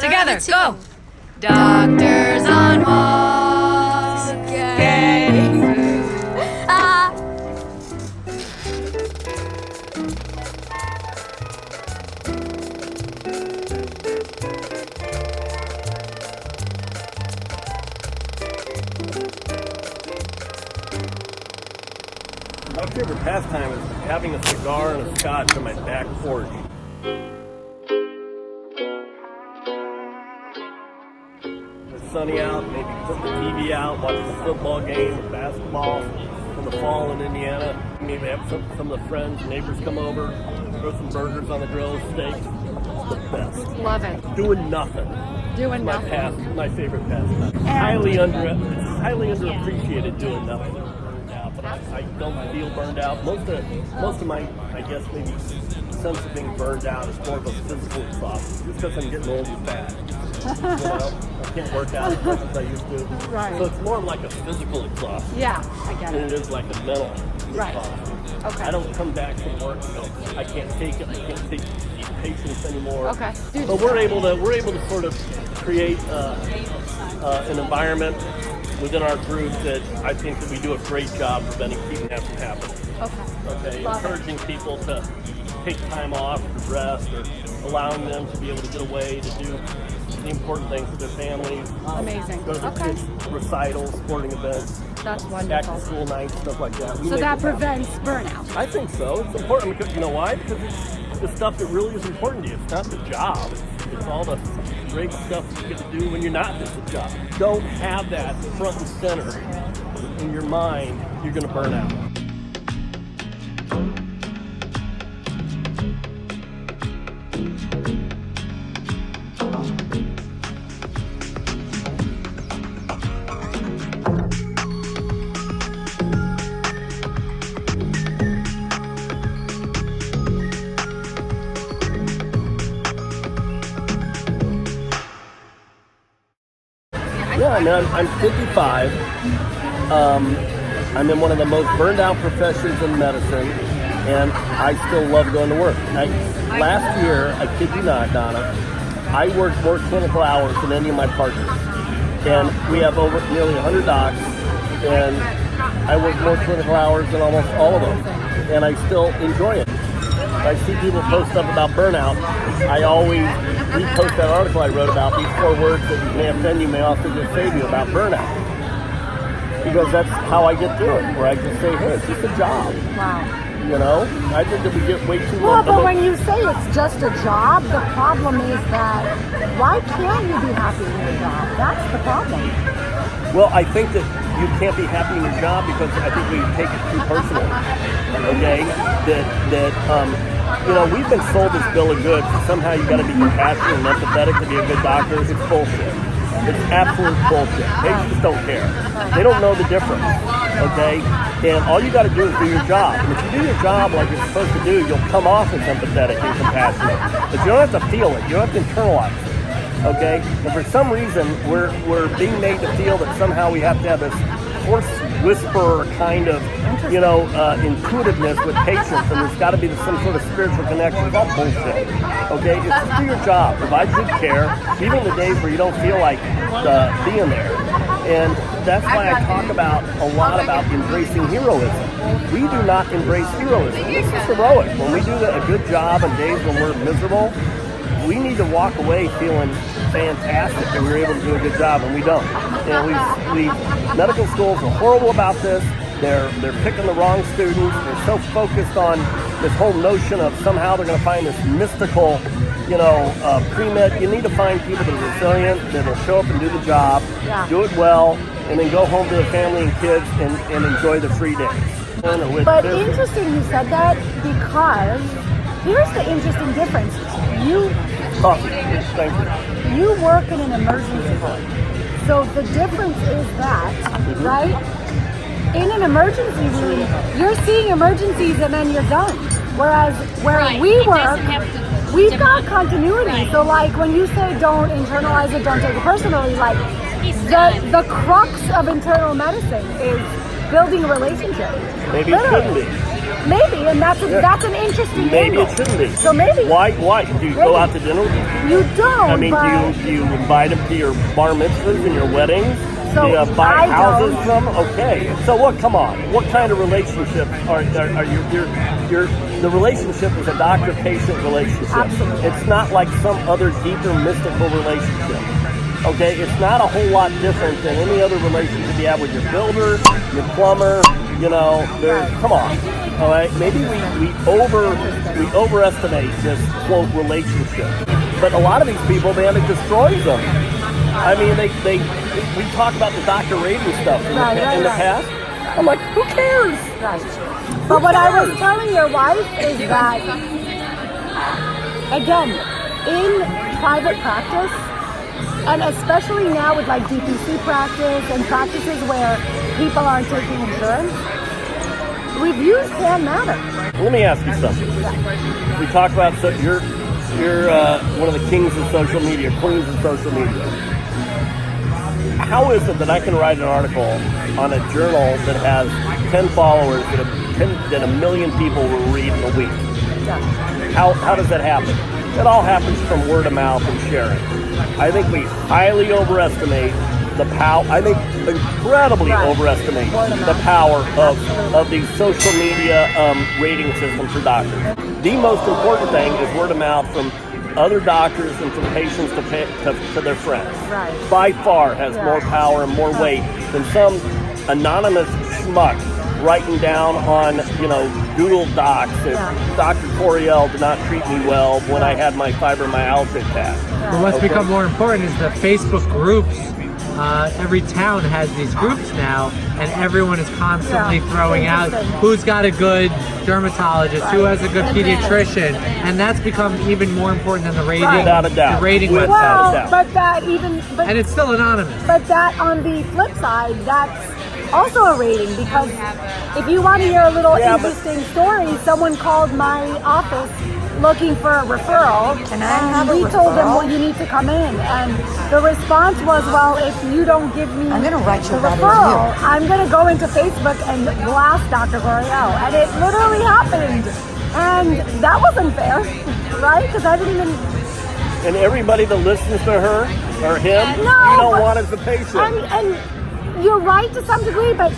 Together, go! Doctors on walks, getting food. My favorite pastime is having a cigar and a scotch on my back porch. It's sunny out, maybe put the TV out, watch the football game or basketball in the fall in Indiana. Maybe have some of the friends, neighbors come over, throw some burgers on the grill, steaks. It's the best. Love it. Doing nothing. Doing nothing. My favorite pastime. Highly underappreciated doing nothing. But I don't feel burned out. Most of my, I guess, maybe sense of being burned out is more of a physical exhaustion. Just because I'm getting old and bad. I can't work out as much as I used to. Right. So it's more like a physical exhaustion. Yeah, I get than it. it is like a mental Right. exhaustion. Okay. I don't come back from work and go, I can't take it. I can't take these patients anymore. Okay. But we're able to sort of create an environment within our group that I think that we do a great job preventing keeping that from happening. Okay, Love encouraging people to take time off to rest, or allowing them to be able to get away to do the important things with their families. Amazing. Go to the Okay. kids' recitals, sporting events, That's back wonderful. to school nights, stuff like that. We So make that it happen. prevents burnout. I think so. It's important because, you know why? Because it's the stuff that really is important to you. It's not the job. It's all the great stuff that you get to do when you're not just a job. Don't have that front and center in your mind. You're going to burn out. Yeah, I mean, I'm 55. I'm in one of the most burned out professions in medicine, and I still love going to work. Last year, I kid you not, Donna, I worked more clinical hours than any of my partners. And we have over nearly 100 docs, and I work more clinical hours than almost all of them. And I still enjoy it. I see people post stuff about burnout. I always repost that article I wrote about these 4 words that may offend you, may also just save you about burnout. Because that's how I get through it, where I just say, hey, it's just a job. Wow. You know? I think that we get way too Well, but when you say it's just a job, the problem is that why can't you be happy in your job? That's the problem. Well, I think that you can't be happy in your job because I think we take it too personally. Okay? You know, we've been sold this bill of goods. Somehow you got to be compassionate and empathetic to be a good doctor. It's bullshit. It's absolute bullshit. Patients don't care. They don't know the difference. Okay? And all you got to do is do your job. And if you do your job like you're supposed to do, you'll come off as empathetic and compassionate. But you don't have to feel it. You don't have to internalize it. Okay? And for some reason, we're being made to feel that somehow we have to have this hoarse whisper kind of, intuitiveness with patients, and there's got to be some sort of spiritual connection. It's all bullshit. Okay? It's just do your job. Provide good care, even on the days where you don't feel like being there. And that's why I talk a lot about embracing heroism. We do not embrace heroism. This is heroic. When we do a good job on days when we're miserable, we need to walk away feeling fantastic that we were able to do a good job, and we don't. And medical schools are horrible about this. They're picking the wrong students. They're so focused on this whole notion of somehow they're going to find this mystical, pre-med. You need to find people that are resilient, that will show up and do the job, do it well, and then go home to their family and kids and enjoy the free days. But interesting you said that, because here's the interesting difference. Thank you. You work in an emergency room. So the difference is that, right? In an emergency room, you're seeing emergencies and then you're done. Whereas where we work, we've got continuity. So like when you say don't internalize it, don't take it personally, like the crux of internal medicine is building a relationship. Maybe it shouldn't be. Maybe, and that's an interesting Maybe angle. it shouldn't be. So maybe. Why? Do you go out to dinner with these people? You don't. I mean, but do you invite them to your bar mitzvahs and your weddings? So do you buy I houses don't. from? Okay. So what? Come on. What kind of relationship are you? The relationship is a doctor-patient relationship. Absolutely. It's not like some other deeper mystical relationship. Okay, it's not a whole lot different than any other relationship you have with your builder, your plumber. You know, come on. All right, maybe we overestimate this quote relationship, but a lot of these people, man, it destroys them. I mean, we talk about the doctor rating stuff in the past. I'm like, who cares? Right. But what I was telling your wife is that, again, in private practice, and especially now with like DPC practice and practices where people aren't taking insurance, reviews can matter. Let me ask you something. We talk about you're one of the kings of social media, queens of social media. How is it that I can write an article on a journal that has 10 followers that a million people will read in a week? Yeah. How does that happen? It all happens from word of mouth and sharing. I think we highly overestimate the power. I think incredibly overestimate the power of these social media rating systems for doctors. The most important thing is word of mouth from other doctors and from patients to their friends. Right. By far has more power and more weight than some anonymous schmuck writing down on, Google Docs that Dr. Coriel did not treat me well when I had my fibromyalgia attack. But what's become more important is the Facebook groups. Every town has these groups now, and everyone is constantly throwing out who's got a good dermatologist, who has a good pediatrician, and that's become even more important than the rating. Without a doubt. The rating Without website. a doubt. But and it's still anonymous. But that, on the flip side, that's also a rating, because if you want to hear a little interesting story, someone called my office looking for a referral, and we told them, well, you need to come in, and the response was, well, if you don't give me I'm gonna write the you about referral, I'm going to go into Facebook and blast Dr. Coriel, and it literally happened, and that wasn't fair, right? Because I didn't even... And everybody that listens to her or him, you don't want as a patient. And you're right to some degree, but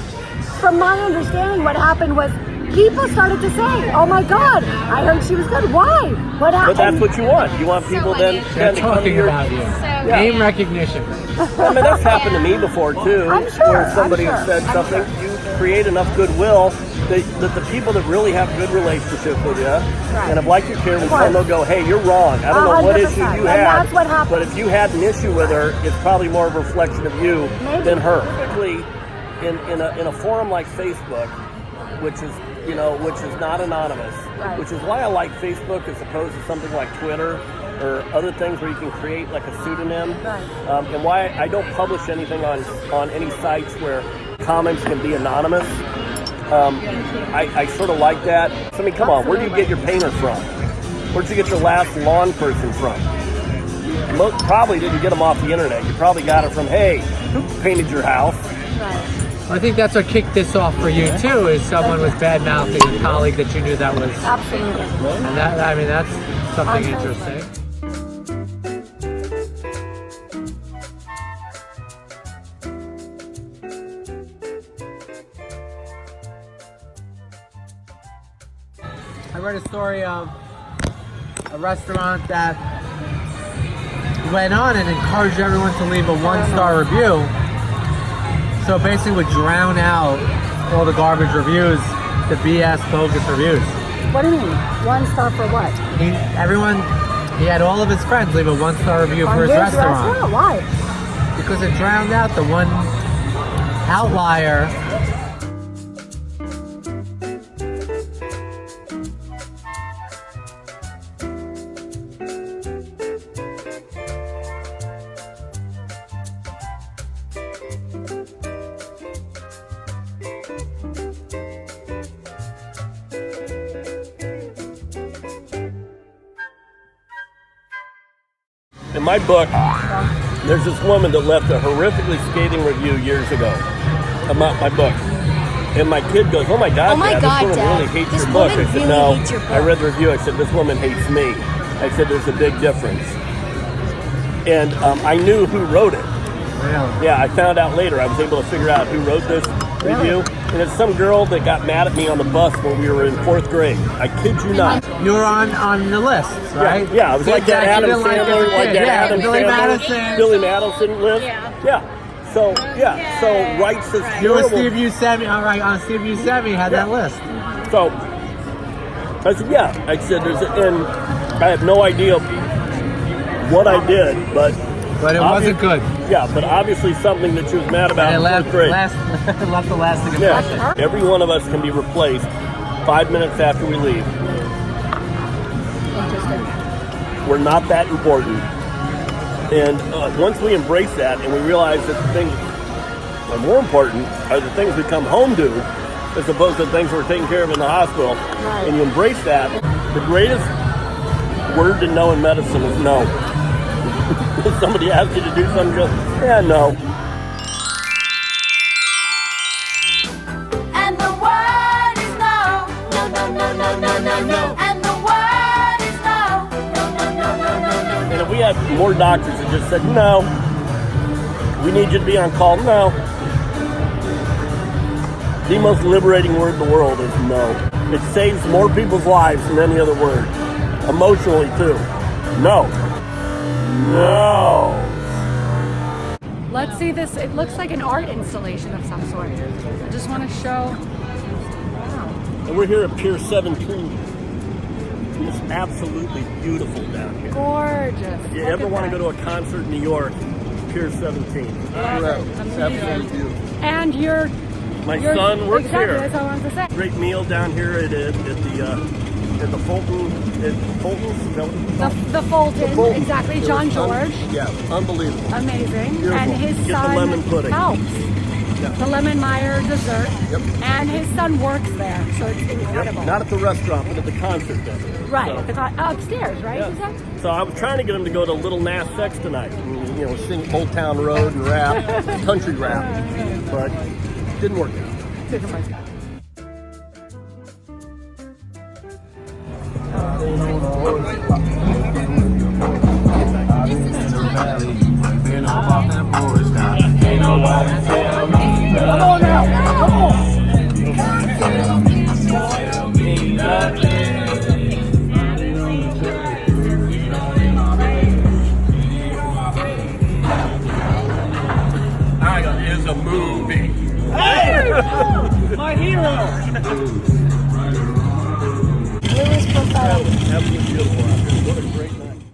from my understanding, what happened was people started to say, oh my God, I heard she was good. Why? What happened? But that's what you want. You want people then They're to come to talking your... about you. Name recognition. I mean, that's happened to me before, too. I'm sure, where somebody has said I'm something, sure. you create enough goodwill that the people that really have good relationship with you and have liked your care, will come, they'll go, hey, you're wrong. I don't know what issue 100%. you And had, that's what happened. but if you had an issue with her, it's probably more of a reflection of you than her. Particularly in a forum like Facebook, which is not anonymous, which is why I like Facebook as opposed to something like Twitter or other things where you can create like a pseudonym, and why I don't publish anything on any sites where comments can be anonymous. I sort of like that. So, I mean, come on, where do you get your painter from? Where'd you get your last lawn person from? Most probably didn't get them off the internet. You probably got it from, hey, who painted your house? I think that's what kicked this off for you too, is someone was bad-mouthing a colleague that you knew that was... Absolutely. And that's something interesting. I read a story of a restaurant that went on and encouraged everyone to leave a 1-star review. So it basically would drown out all the garbage reviews, the BS bogus reviews. What do you mean? 1 star for what? He had all of his friends leave a 1-star review for his restaurant. Why? Because it drowned out the one outlier. In my book, there's this woman that left a horrifically scathing review years ago about my book. And my kid goes, "Oh my God, Oh my Dad, God, this woman Dad, really hates this your book." woman I said, really "No, hates your I book." read the review. I said, this woman hates me." I said, "There's a big difference." And I knew who wrote it. Really? Yeah, I found out later. I was able to figure out who wrote this review. And it's some girl that got mad at me on the bus when we were in 4th grade. I kid you not. You were on the list, right? Yeah, I was like that Adam Sandler, like that Adam Billy Sandler, Madison. Billy Madison list. Yeah. So writes this You were horrible. Steve Buscemi. All right, on Steve Buscemi had that list. So I said, yeah. I said, and I have no idea what I did, but it wasn't good. Yeah, but obviously something that she was mad about And it in left, 4th grade. left the lasting impression. Yeah, every one of us can be replaced 5 minutes after we leave. We're not that important. And once we embrace that and we realize that the things that are more important are the things we come home to as opposed to the things we're taking care of in the hospital, and you embrace that, the greatest word to know in medicine is no. If somebody asks you to do something, go, yeah, no. And the word is no. No, no, no, no, no, no, no. And the word is no. No, no, no, no, no, no. And if we had more doctors that just said, no, we need you to be on call, no. The most liberating word in the world is no. It saves more people's lives than any other word. Emotionally, too. No. No. Let's see this. It looks like an art installation of some sort. I just want to show. Wow. And we're here at Pier 17. It's absolutely beautiful down here. Gorgeous. If you Look ever at want to that. go to a concert in New York, Pier 17. Amazing. And your My son works exactly, here. That's all I wanted to say. Great meal down here at the Fulton. Fulton's? No? The Fulton, Fulton. exactly. John George. Yeah, unbelievable. Amazing. Beautiful. And his Get the son lemon pudding. helps. The lemon Meyer dessert. Yep. And his son works there, so it's incredible. Yep. Not at the restaurant, but at the concert center. Right, So, at the upstairs, right? yeah. Is that? So I was trying to get him to go to Little Nas X tonight. And, sing Old Town Road and rap, country rap. But didn't work out.